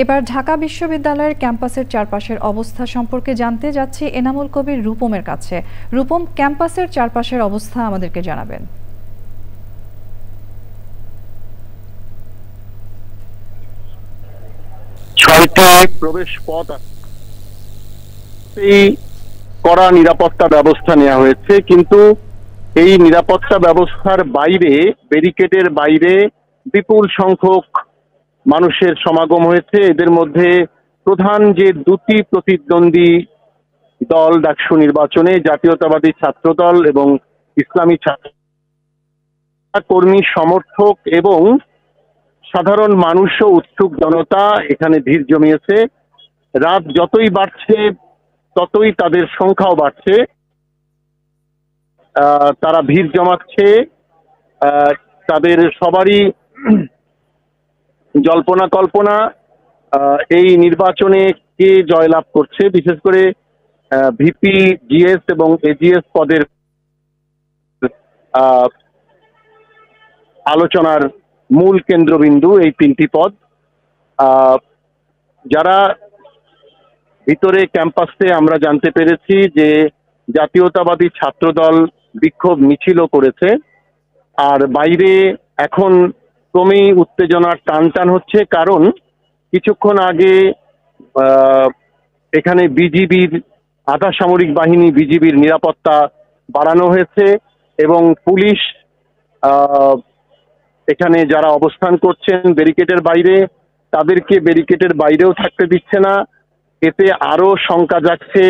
এবার ঢাকা বিশ্ববিদ্যালয়ের ক্যাম্পাসের চারপাশের অবস্থা সম্পর্কে জানতে যাচ্ছি এনামুল কবির রূপমের কাছে। রূপম, ক্যাম্পাসের চারপাশের অবস্থা আমাদেরকে জানাবেন। ছয়টি প্রবেশ পথ কড়া নিরাপত্তা ব্যবস্থা নেওয়া হয়েছে, কিন্তু এই নিরাপত্তা ব্যবস্থার বাইরে, ব্যারিকেডের বাইরে বিপুল সংখ্যক মানুষের সমাগম হয়েছে। এদের মধ্যে প্রধান যে দুটি প্রতিদ্বন্দ্বী দল ডাকসু নির্বাচনে, জাতীয়তাবাদী ছাত্র দল এবং ইসলামী ছাত্র কর্মী, সমর্থক এবং সাধারণ মানুষ ও উৎসুক জনতা এখানে ভিড় জমিয়েছে। রাত যতই বাড়ছে ততই তাদের সংখ্যাও বাড়ছে। তারা ভিড় জমাচ্ছে। তাদের সবারই জল্পনা কল্পনা এই নির্বাচনে কে জয়লাভ করছে, বিশেষ করে ভিপি, জিএস এবং এজিএস পদের আলোচনার মূল কেন্দ্রবিন্দু এই তিনটি পদ। যারা ভিতরে ক্যাম্পাসে আমরা জানতে পেরেছি যে জাতীয়তাবাদী ছাত্রদল বিক্ষোভ মিছিলও করেছে, আর বাইরে এখন ক্রমেই উত্তেজনার টান টান হচ্ছে, কারণ কিছুক্ষণ আগে এখানে বিজিবির, আধা সামরিক বাহিনী বিজিবির নিরাপত্তা বাড়ানো হয়েছে এবং পুলিশ এখানে যারা অবস্থান করছেন ব্যারিকেডের বাইরে, তাদেরকে ব্যারিকেডের বাইরেও থাকতে দিচ্ছে না। এতে আরো শঙ্কা জাগছে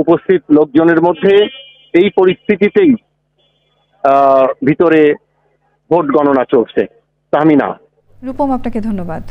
উপস্থিত লোকজনের মধ্যে। এই পরিস্থিতিতেই ভিতরে ভোট গণনা চলছে। তাহমিনা। রূপম, আপনাকে ধন্যবাদ।